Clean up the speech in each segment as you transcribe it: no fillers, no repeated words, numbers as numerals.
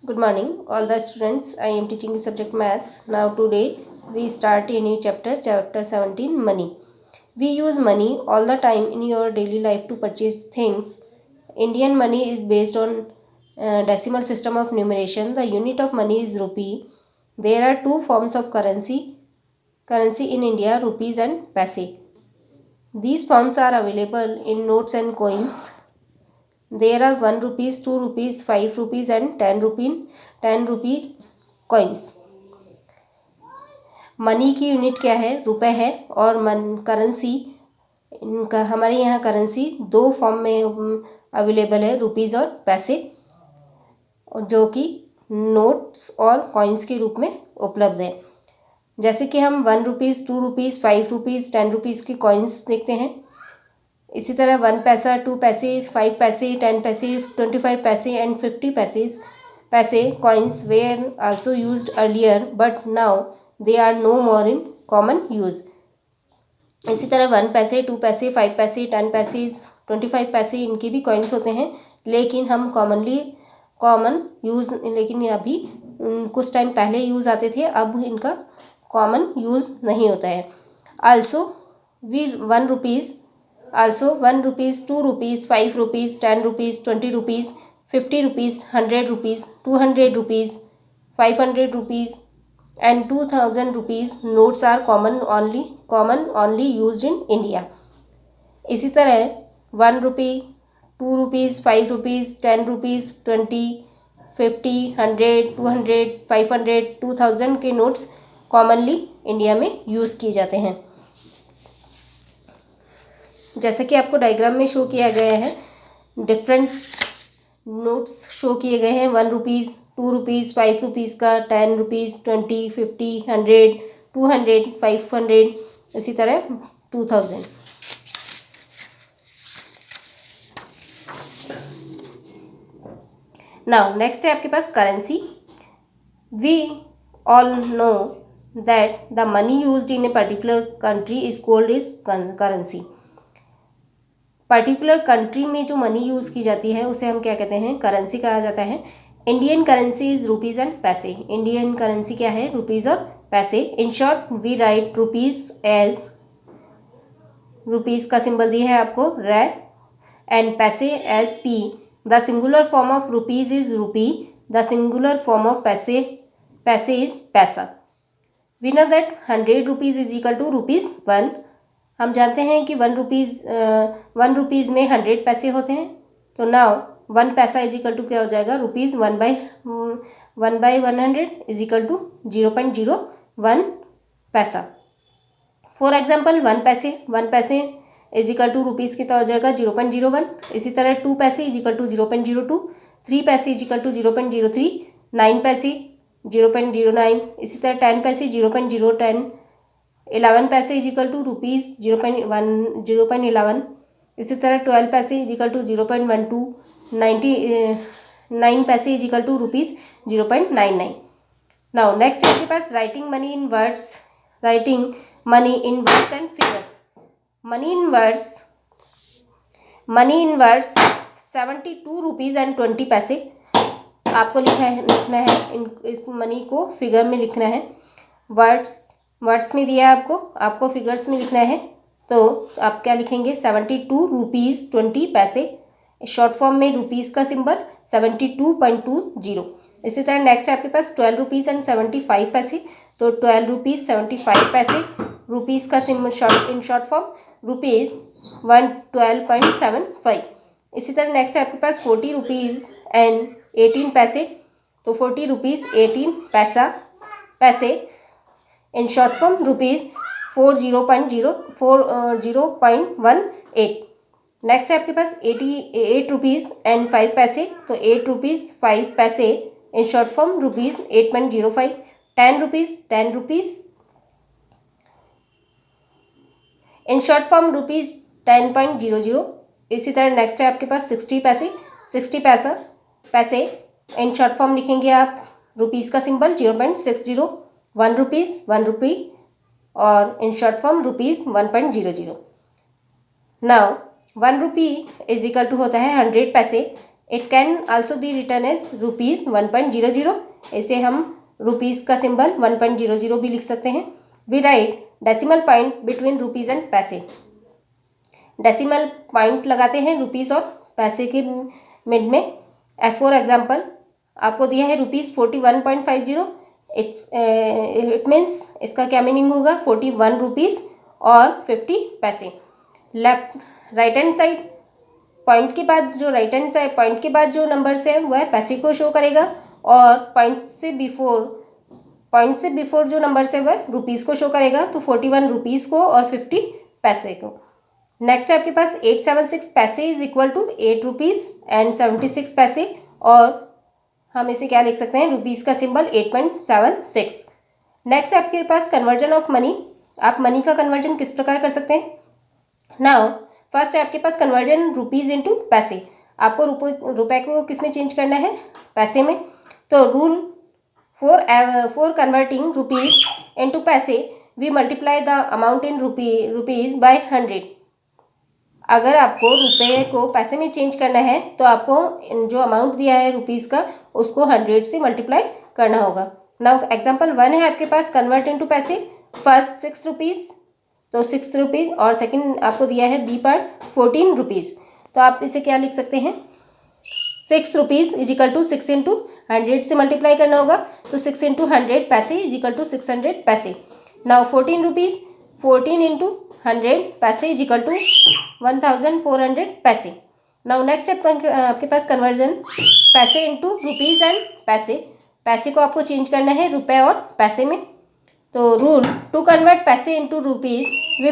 Good morning, all the students. I am teaching the subject maths. Now, today we start a new chapter, chapter 17 money. We use money all the time in your daily life to purchase things. Indian money is based on decimal system of numeration. The unit of money is rupee. There are two forms of currency in India, rupees and paise. These forms are available in notes and coins. There are 1 rupees, 2 rupees, 5 rupees and 10 rupee coins. Money की unit क्या है? रुपए है। और currency इनका हमारे यहाँ currency दो फॉर्म में अवेलेबल है, रुपीज़ और पैसे, जो कि नोट्स और कॉइन्स के रूप में उपलब्ध है। जैसे कि हम 1 रुपीज़, 2 रुपीज़, 5 रुपीज़, 10 रुपीज़ के कॉइन्स देखते हैं। इसी तरह 1 पैसा, 2 पैसे, 5 पैसे, 10 पैसे, 25 पैसे एंड 50 पैसे coins were also used earlier but now they are no more in common use. इसी तरह 1 पैसे, 2 पैसे, 5 पैसे, 10 पैसे, 25 पैसे इनके भी कॉइन्स होते हैं, लेकिन हम लेकिन अभी कुछ टाइम पहले यूज़ आते थे, अब इनका कॉमन यूज़ नहीं होता है। Also 1 rupees, 2 rupees, 5 rupees, 10 rupees, 20 rupees, 50 rupees, 100 rupees, 200 rupees, 500 rupees and 2000 rupees notes are common only used in India. इसी तरह 1 rupee, 2 rupees, 5 rupees, 10 rupees, 20, 50, 100, 200, 500, 2000 के नोट्स कॉमनली इंडिया में यूज़ किए जाते हैं। जैसा कि आपको डायग्राम में शो किया गया है, डिफरेंट नोट्स शो किए गए हैं। 1 रुपीज़, 2 रुपीज़, 5 रुपीज़ का, 10 रुपीज़, 20, 50, 100, 200, 500, इसी तरह 2000। नाउ नेक्स्ट है आपके पास currency. We all know that the money used in a particular country is called is currency. Particular country में जो मनी यूज़ की जाती है उसे हम क्या कहते हैं? करेंसी कहा जाता है। Indian currency is rupees and paise. Indian currency क्या है? रुपीज़ और paise. In short we write rupees as, rupees का सिंबल दिया है आपको रै, and paise as P. The singular form of rupees is rupee, the singular form of paise is paisa. We know that 100 rupees is equal to ₹1। हम जानते हैं कि 1 रुपीज़ में 100 पैसे होते हैं। तो नाउ 1 पैसा इज इक्वल टू क्या हो जाएगा? रुपीज़ 1/100 इज इक्वल टू 0.01 पैसा। फॉर एग्जाम्पल 1 पैसे इज इक्वल टू रुपीज़ कितना हो जाएगा? 0.01। इसी तरह 2 पैसे इज इक्वल टू 0.02, 3 पैसे इज इक्वल टू 0.03, 9 पैसे 0.09, इसी तरह 10 पैसे 0.010, 11 पैसे इज इक्वल टू रुपीज़ 0.11, इसी तरह 12 पैसे इज इक्वल टू 0.12, 9 पैसे is equal to rupees 0.99। Now next है आपके पास writing money in words and figures. Money in words 72 rupees and 20 पैसे आपको लिखना है। इस मनी को फिगर में लिखना है। वर्ड्स में दिया है आपको फिगर्स में लिखना है। तो आप क्या लिखेंगे? 72 रुपीज़ 20 पैसे, शॉर्ट फॉर्म में रुपीज़ का सिंबल 72.20। इसी तरह नेक्स्ट है आपके पास 12 रुपीज़ एंड 75 पैसे। तो 12 रुपीज़ 75 पैसे, रुपीज़ का सिंबल इन शॉर्ट फॉर्म रुपीज़ 112.75। इसी तरह नेक्स्ट है आपके पास 40 रुपीज़ एंड 18 पैसे। तो 40 रुपीज़ 18 पैसे in short form rupees 0.18। Next है आपके पास 8 रुपीज़ एंड 5 पैसे। तो 8 रुपीज़ 5 पैसे in short form rupees 8.05। 10 rupees in short form rupees 10.00। इसी तरह नेक्स्ट है आपके पास 60 पैसे इन शॉर्ट फॉर्म लिखेंगे आप रुपीज़ का सिंबल 0.60। 1 रुपीज़ 1 रुपी और in short form rupees 1.00। Now 1 rupee is equal to होता है 100 paise. It can also be written as ₹1.00। इसे हम रुपीज़ का सिंबल 1.00 भी लिख सकते हैं। We write decimal point between rupees and paise. Decimal point लगाते हैं रुपीज़ और पैसे के मिड में। फॉर एग्जाम्पल आपको दिया है ₹41.50। इट मीन्स इसका क्या मीनिंग होगा, 41 रुपीज़ और 50 पैसे। Left right hand side point के बाद जो राइट हैंड साइड पॉइंट के बाद जो नंबर्स है वह पैसे को शो करेगा, और पॉइंट से बिफोर जो नंबर्स है वह रुपीज़ को शो करेगा। तो 41 रुपीज़ को और 50 पैसे को। नेक्स्ट है आपके पास 876 paise is equal to 8 rupees and 76 paise, और हम इसे क्या लिख सकते हैं, रुपीज़ का सिंबल 8.76। नेक्स्ट है आपके पास कन्वर्जन ऑफ मनी। आप मनी का कन्वर्जन किस प्रकार कर सकते हैं। नाउ फर्स्ट है आपके पास कन्वर्जन रुपीज़ इनटू पैसे। आपको रुपए को किस में चेंज करना है, पैसे में। तो rule for converting rupees into paise we multiply the amount in rupees by 100। अगर आपको रुपये को पैसे में चेंज करना है तो आपको जो अमाउंट दिया है रुपीज़ का उसको 100 से मल्टीप्लाई करना होगा। नाउ एग्जांपल 1 है आपके पास कन्वर्ट इनटू पैसे। फर्स्ट 6 रुपीज़, तो 6 रुपीज़, और सेकंड आपको दिया है बी पार्ट 14 रुपीज़। तो आप इसे क्या लिख सकते हैं, 6 rupees is equal to 6 into 100 से मल्टीप्लाई करना होगा। तो 6 इंटू 100 पैसे इज इक्वल टू 600 पैसे। नाउ 14 रुपीज़, 14 इंटू 100 पैसे इज इक्वल टू 1400 पैसे। नाउ नेक्स्ट आपके पास कन्वर्जन पैसे इंटू रुपीज़ एंड पैसे। पैसे को आपको चेंज करना है रुपए और पैसे में। तो rule to convert paise into rupees we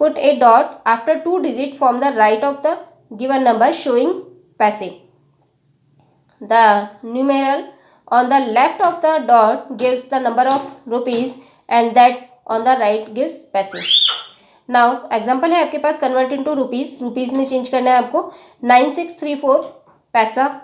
put a dot after 2 digit from the right of the given number showing paise. The numeral on the left of the dot gives the number of rupees and that on the right gives paise. Now example है आपके पास convert into rupees. Rupees में change करना है आपको 9634 पैसा।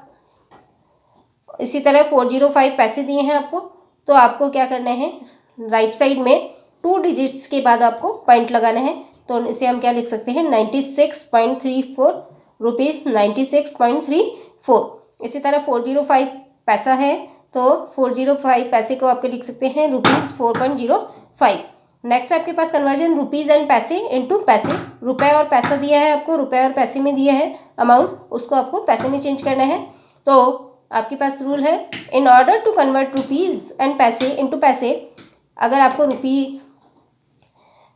इसी तरह 405 पैसे दिए हैं आपको। तो आपको क्या करना है, राइट साइड में 2 डिजिट्स के बाद आपको पॉइंट लगाना है। तो इसे हम क्या लिख सकते हैं, 96.34 रुपीज़, 96.34। इसी तरह 405 पैसा है तो 405 पैसे को आपके लिख सकते हैं रुपीज़ 4.05। नेक्स्ट आपके पास conversion rupees and paise into पैसे। रुपए और पैसा दिया है आपको, रुपए और पैसे में दिया है अमाउंट, उसको आपको पैसे में चेंज करना है। तो आपके पास रूल है in order to convert rupees and paise into paise. अगर आपको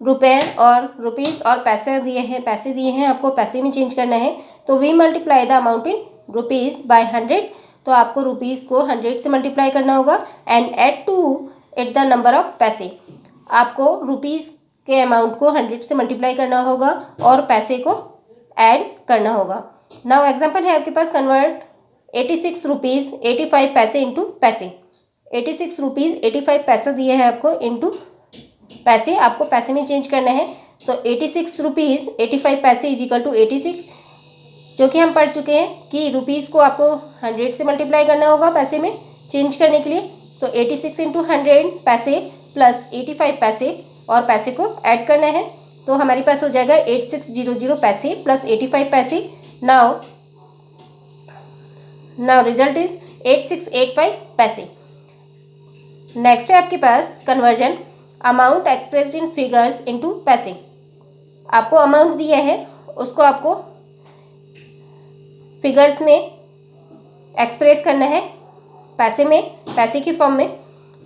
रुपए और रुपीज़ और पैसे दिए हैं आपको पैसे में चेंज करना है। तो we multiply the amount in rupees by 100। तो आपको रुपीज़ को 100 से मल्टीप्लाई करना होगा and add to it the number of paise. आपको रुपीज़ के अमाउंट को 100 से मल्टीप्लाई करना होगा और पैसे को ऐड करना होगा। नाउ एग्जांपल है आपके पास कन्वर्ट 86 रुपीज़ 85 पैसे इंटू पैसे। 86 रुपीज़ 85 पैसा दिए हैं आपको इंटू पैसे, आपको पैसे में चेंज करना है। तो 86 रुपीज़ 85 पैसे इज इक्वल टू 86, जो कि हम पढ़ चुके हैं कि रुपीज़ को आपको 100 से मल्टीप्लाई करना होगा पैसे में चेंज करने के लिए। तो 86 इंटू 100 पैसे प्लस 85 पैसे और पैसे को ऐड करना है। तो हमारे पास हो जाएगा 8600 पैसे प्लस 85 पैसे। नाउ रिजल्ट इज 8685 पैसे। नेक्स्ट है आपके पास conversion amount expressed in figures into paise. आपको अमाउंट दिया है, उसको आपको फिगर्स में एक्सप्रेस करना है पैसे में, पैसे की फॉर्म में।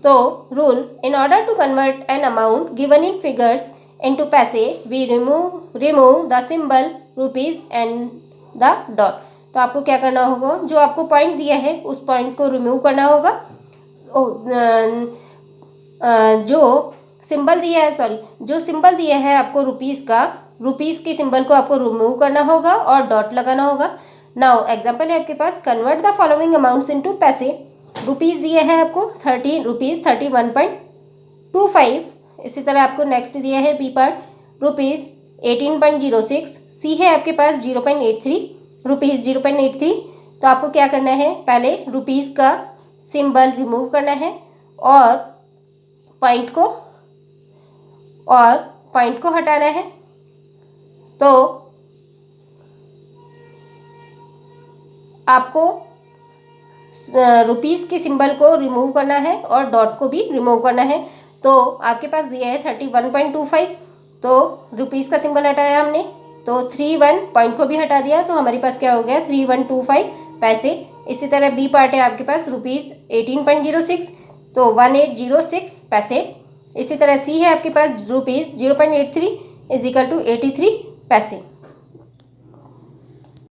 तो rule in order to convert an amount given in figures into paise we remove the symbol rupees and the dot. तो आपको क्या करना होगा, जो आपको पॉइंट दिया है उस पॉइंट को रिमूव करना होगा। जो सिंबल दिया है आपको रुपीज़ का, रुपीज़ के सिंबल को आपको रिमूव करना होगा और डॉट लगाना होगा। नाउ एग्जांपल है आपके पास convert the following amounts into paise. Rupees दिया है आपको 31.25। इसी तरह आपको नेक्स्ट दिया है बी पार्ट रुपीज़ 18.06। सी है आपके पास 0.83 रुपीज़ 0.83। तो आपको क्या करना है, पहले रुपीज़ का सिंबल रिमूव करना है और पॉइंट को हटाना है। तो आपको रुपीज़ के सिंबल को रिमूव करना है और डॉट को भी रिमूव करना है। तो आपके पास दिया है 31.25, तो रुपीज़ का सिंबल हटाया हमने, तो 31 पॉइंट को भी हटा दिया, तो हमारे पास क्या हो गया 3125 पैसे। इसी तरह बी पार्ट है आपके पास रुपीज़ 18.06, तो 1806 पैसे। इसी तरह सी है आपके पास रुपीज़ 0.83 इज इक्वल टू 83 पैसे।